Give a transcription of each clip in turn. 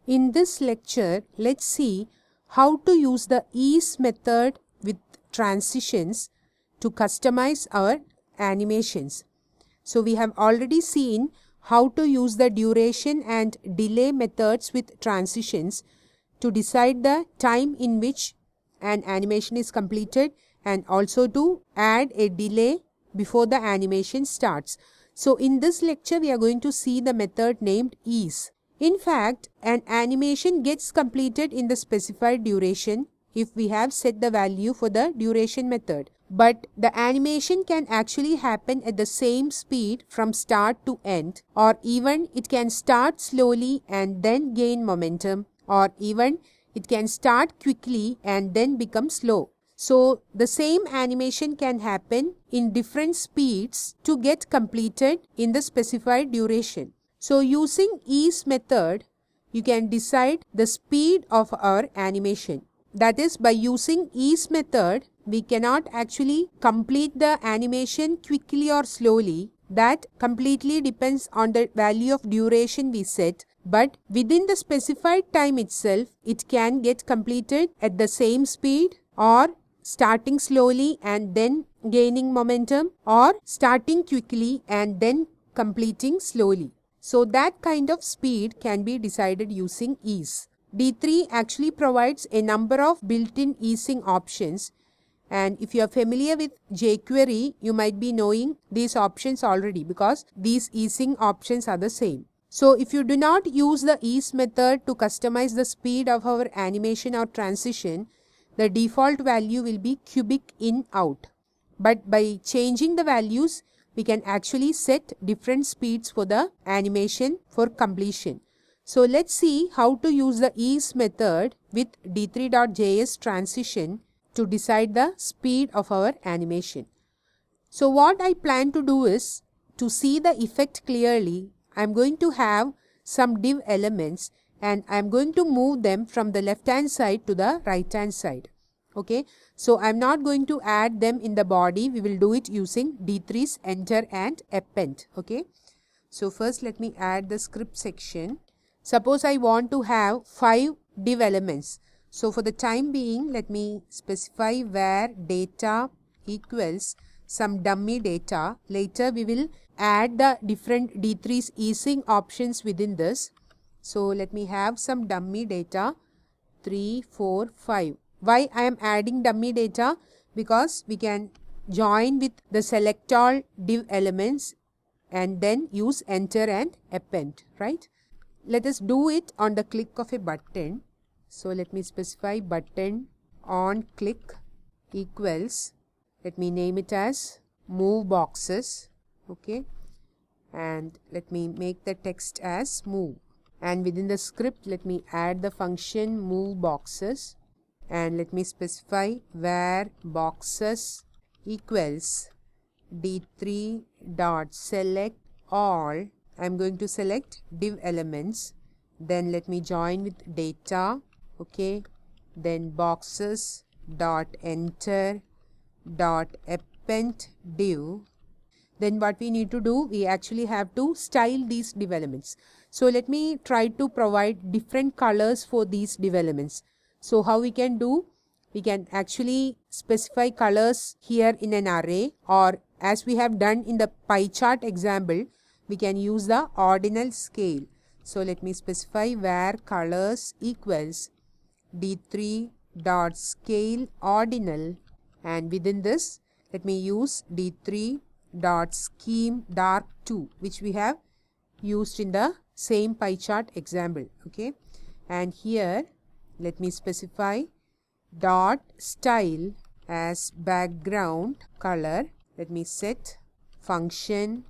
In this lecture, let's see how to use the ease method with transitions to customize our animations. So we have already seen how to use the duration and delay methods with transitions to decide the time in which an animation is completed and also to add a delay before the animation starts. So in this lecture, we are going to see the method named ease. In fact, an animation gets completed in the specified duration if we have set the value for the duration method. But the animation can actually happen at the same speed from start to end, or even it can start slowly and then gain momentum, or even it can start quickly and then become slow. So the same animation can happen in different speeds to get completed in the specified duration. So using ease method, you can decide the speed of our animation. That is, by using ease method, we cannot actually complete the animation quickly or slowly. That completely depends on the value of duration we set. But within the specified time itself, it can get completed at the same speed, or starting slowly and then gaining momentum, or starting quickly and then completing slowly. So that kind of speed can be decided using ease. D3 actually provides a number of built-in easing options, and if you are familiar with jQuery, you might be knowing these options already because these easing options are the same. So if you do not use the ease method to customize the speed of our animation or transition, the default value will be cubic in out. But by changing the values, we can actually set different speeds for the animation for completion. So let's see how to use the ease method with D3.js transition to decide the speed of our animation. So what I plan to do is, to see the effect clearly, I'm going to have some div elements and I'm going to move them from the left hand side to the right hand side. Okay, so I'm not going to add them in the body. We will do it using D3's enter and append. Okay, so first let me add the script section. Suppose I want to have 5 div elements. So for the time being, let me specify where data equals some dummy data. Later we will add the different D3's easing options within this. So let me have some dummy data 3, 4, 5. Why I am adding dummy data? Because we can join with the select all div elements and then use enter and append, right? Let us do it on the click of a button. So let me specify button on click equals, let me name it as move boxes. Okay, and let me make the text as move, and within the script let me add the function move boxes, and let me specify where boxes equals d3 dot select all. I'm going to select div elements, then let me join with data. Okay, then boxes dot enter dot append div. Then what we need to do, we actually have to style these div elements. So let me try to provide different colors for these div elements. So how we can do? We can actually specify colors here in an array, or as we have done in the pie chart example, we can use the ordinal scale. So let me specify where colors equals d3 dot scale ordinal, and within this let me use d3 dot scheme dark 2, which we have used in the same pie chart example. Okay, and here let me specify dot style as background color. Let me set function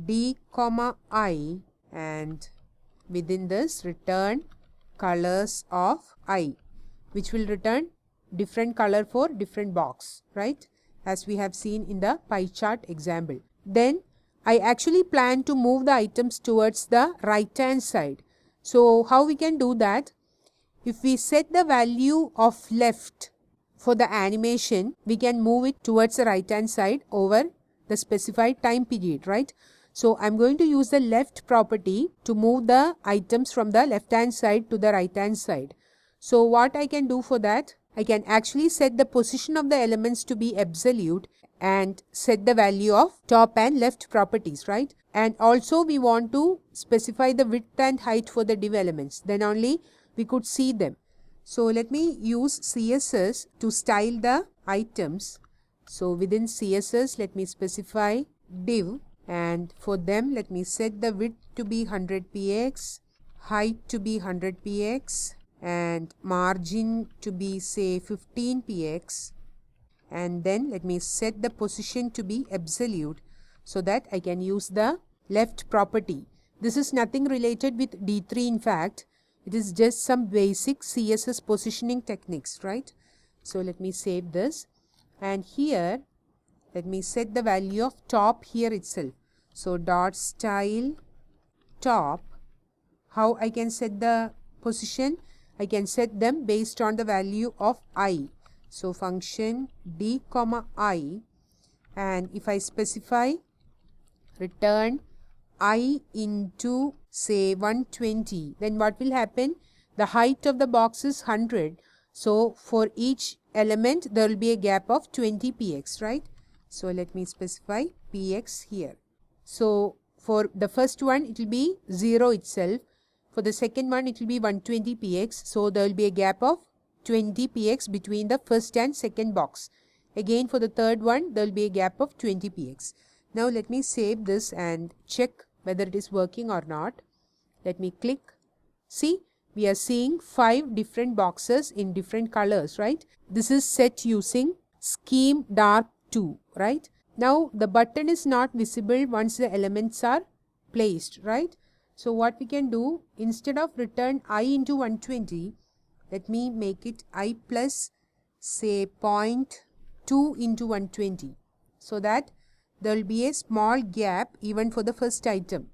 d comma I, and within this return colors of I, which will return different color for different box, right, as we have seen in the pie chart example. Then I actually plan to move the items towards the right hand side. So how we can do that? If we set the value of left for the animation, we can move it towards the right hand side over the specified time period, right? So I'm going to use the left property to move the items from the left hand side to the right hand side. So what I can do for that, I can actually set the position of the elements to be absolute and set the value of top and left properties, right? And also we want to specify the width and height for the div elements. Then only we could see them. So let me use CSS to style the items. So within CSS, let me specify div, and for them let me set the width to be 100 px, height to be 100 px, and margin to be say 15 px, and then let me set the position to be absolute so that I can use the left property. This is nothing related with D3 in fact. It is just some basic CSS positioning techniques, right? So let me save this, and here let me set the value of top here itself. So dot style top. How I can set the position? I can set them based on the value of I. So function d comma I, and if I specify return I into say 120, then what will happen? The height of the box is 100. So for each element there will be a gap of 20 px, right? So let me specify px here. So for the first one it will be 0 itself. For the second one it will be 120 px. So there will be a gap of 20 px between the first and second box. Again for the third one there will be a gap of 20 px. Now let me save this and check whether it is working or not. Let me click. See, we are seeing 5 different boxes in different colors, right? This is set using scheme dark 2, right? Now the button is not visible once the elements are placed, right? So what we can do, instead of return I into 120, let me make it I plus say 0.2 into 120, so that there will be a small gap even for the first item.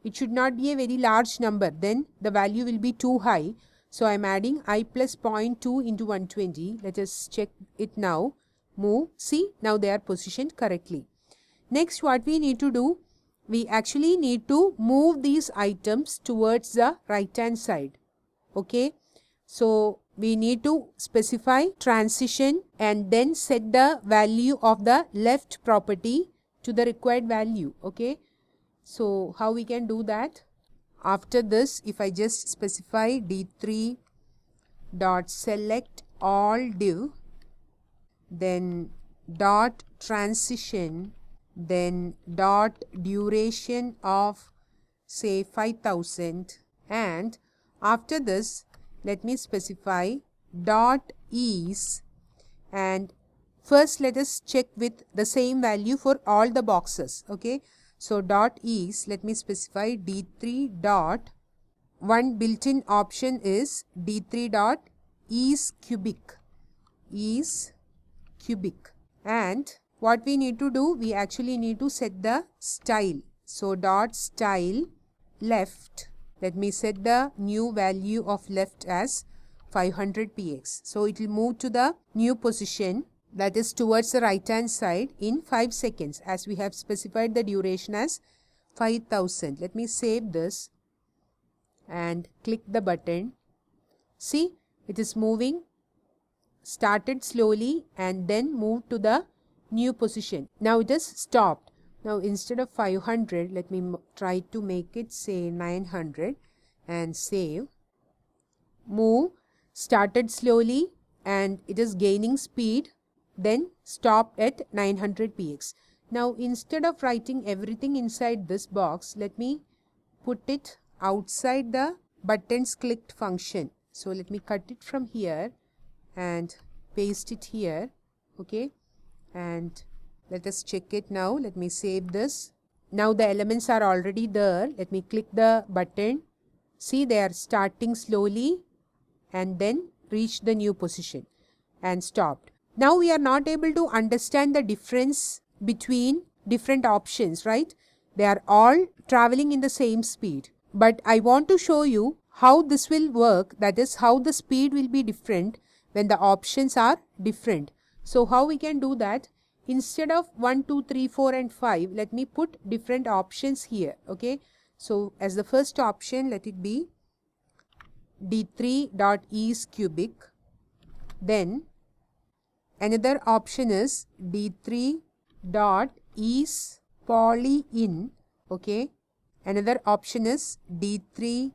It should not be a very large number, then the value will be too high. So I am adding I plus 0.2 into 120. Let us check it now. Move. See, now they are positioned correctly. Next, what we need to do, we actually need to move these items towards the right hand side. Okay. So we need to specify transition and then set the value of the left property to the required value. Okay. So how we can do that? After this, if I just specify d3 dot select all div, then dot transition, then dot duration of say 5000, and after this let me specify dot ease, and first let us check with the same value for all the boxes. Okay, so dot ease, let me specify d3 dot, one built-in option is d3 dot ease cubic, and what we need to do, we actually need to set the style. So dot style left, let me set the new value of left as 500 px. So it will move to the new position, that is towards the right hand side, in 5 seconds, as we have specified the duration as 5000. Let me save this and click the button. See, it is moving, started slowly and then moved to the new position. Now it is stopped. Now instead of 500, let me try to make it say 900 and save. Move, started slowly and it is gaining speed, then stopped at 900 px. Now instead of writing everything inside this box, let me put it outside the buttons clicked function. So let me cut it from here and paste it here. Okay, and let us check it now. Let me save this. Now the elements are already there. Let me click the button. See, they are starting slowly and then reach the new position and stopped. Now we are not able to understand the difference between different options, right? They are all traveling in the same speed. But I want to show you how this will work, that is how the speed will be different when the options are different. So how we can do that? instead of 1, 2, 3, 4 and 5, let me put different options here. Okay. So as the first option, let it be d3.is cubic. Then another option is d3.is poly-in. Okay. Another option is d3.is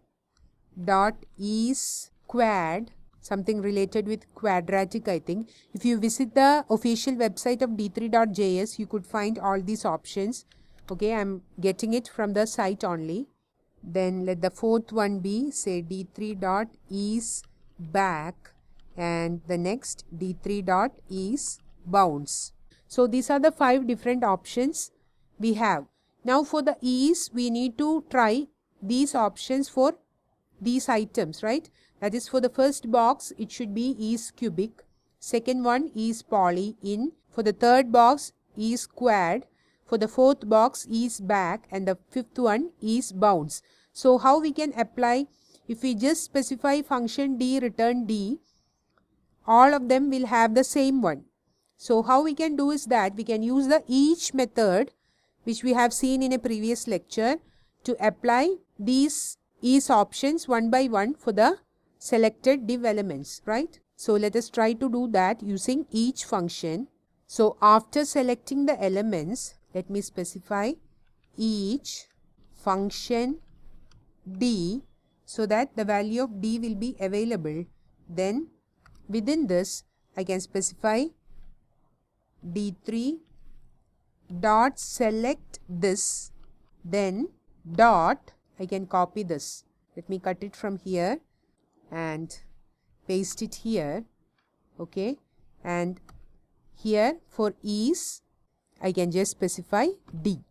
quad, something related with quadratic, I think. If you visit the official website of d3.js, you could find all these options. Okay, I'm getting it from the site only. Then let the fourth one be, say, d3.is back, and the next d3.is bounce. So these are the 5 different options we have. Now for the is, we need to try these options for these items, right? That is, for the first box, it should be is cubic. Second one is poly-in. For the third box, is quad. For the fourth box, is back. And the fifth one is bounce. So how we can apply? If we just specify function d return d, all of them will have the same one. So how we can do is that we can use the each method, which we have seen in a previous lecture, to apply these is options one by one for the selected div elements, right? So let us try to do that using each function. So after selecting the elements, let me specify each function d, so that the value of d will be available. Then within this, I can specify d3 dot select this, then dot, I can copy this. Let me cut it from here and paste it here. Okay, and here for is, I can just specify d,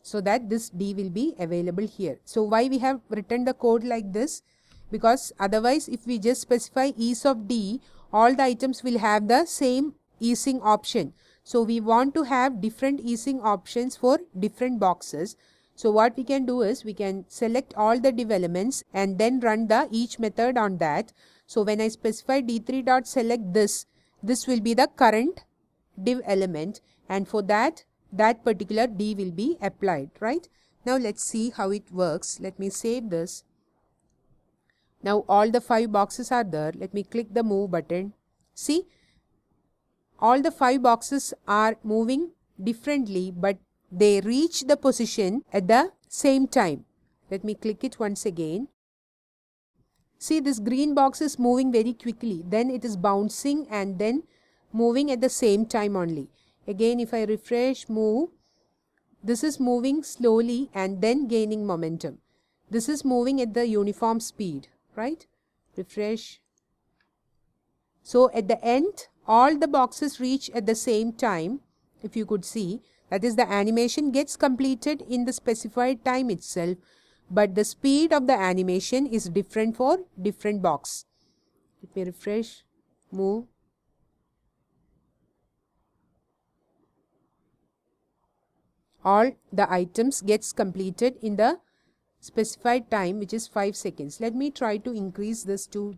so that this d will be available here. So why we have written the code like this? Because otherwise, if we just specify is of d, all the items will have the same easing option. So we want to have different easing options for different boxes. So what we can do is we can select all the div elements and then run the each method on that. So when I specify d3.select this, this will be the current div element, and for that particular d will be applied, right? Now let's see how it works. Let me save this. Now all the 5 boxes are there. Let me click the move button. See, all the 5 boxes are moving differently, but they reach the position at the same time. Let me click it once again. See, this green box is moving very quickly. Then it is bouncing and then moving at the same time only. Again, if I refresh, move, this is moving slowly and then gaining momentum. This is moving at the uniform speed, right? Refresh. So at the end, all the boxes reach at the same time. If you could see, that is, the animation gets completed in the specified time itself, but the speed of the animation is different for different box. Let me refresh, move. All the items gets completed in the specified time, which is 5 seconds. Let me try to increase this to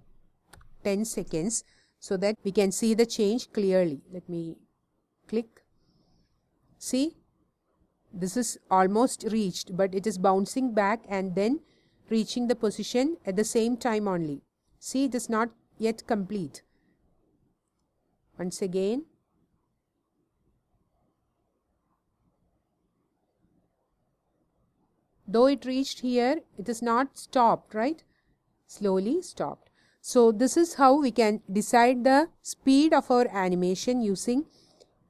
10 seconds so that we can see the change clearly. Let me click. See, this is almost reached, but it is bouncing back and then reaching the position at the same time only. See, it is not yet complete. Once again. Though it reached here, it is not stopped, right? Slowly stopped. So this is how we can decide the speed of our animation using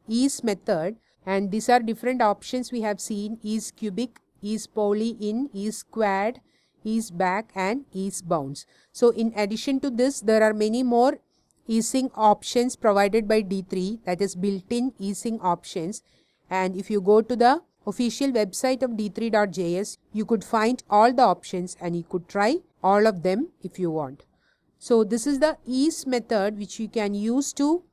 is method. And these are different options we have seen: is cubic, is poly-in, is quad, is back, and is bounce. So in addition to this, there are many more easing options provided by D3, that is built-in easing options. And if you go to the official website of d3.js, you could find all the options and you could try all of them if you want. So this is the is method which you can use to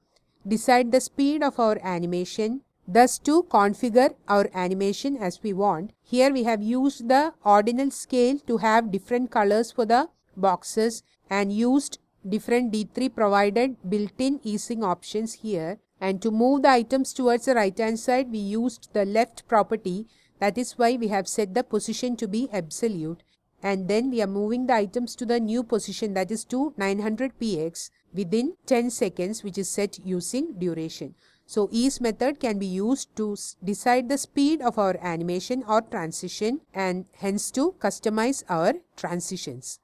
decide the speed of our animation, thus to configure our animation as we want. Here we have used the ordinal scale to have different colors for the boxes and used different D3 provided built-in easing options here. And to move the items towards the right hand side, we used the left property. That is why we have set the position to be absolute. And then we are moving the items to the new position, that is to 900 px within 10 seconds, which is set using duration. So ease method can be used to decide the speed of our animation or transition, and hence to customize our transitions.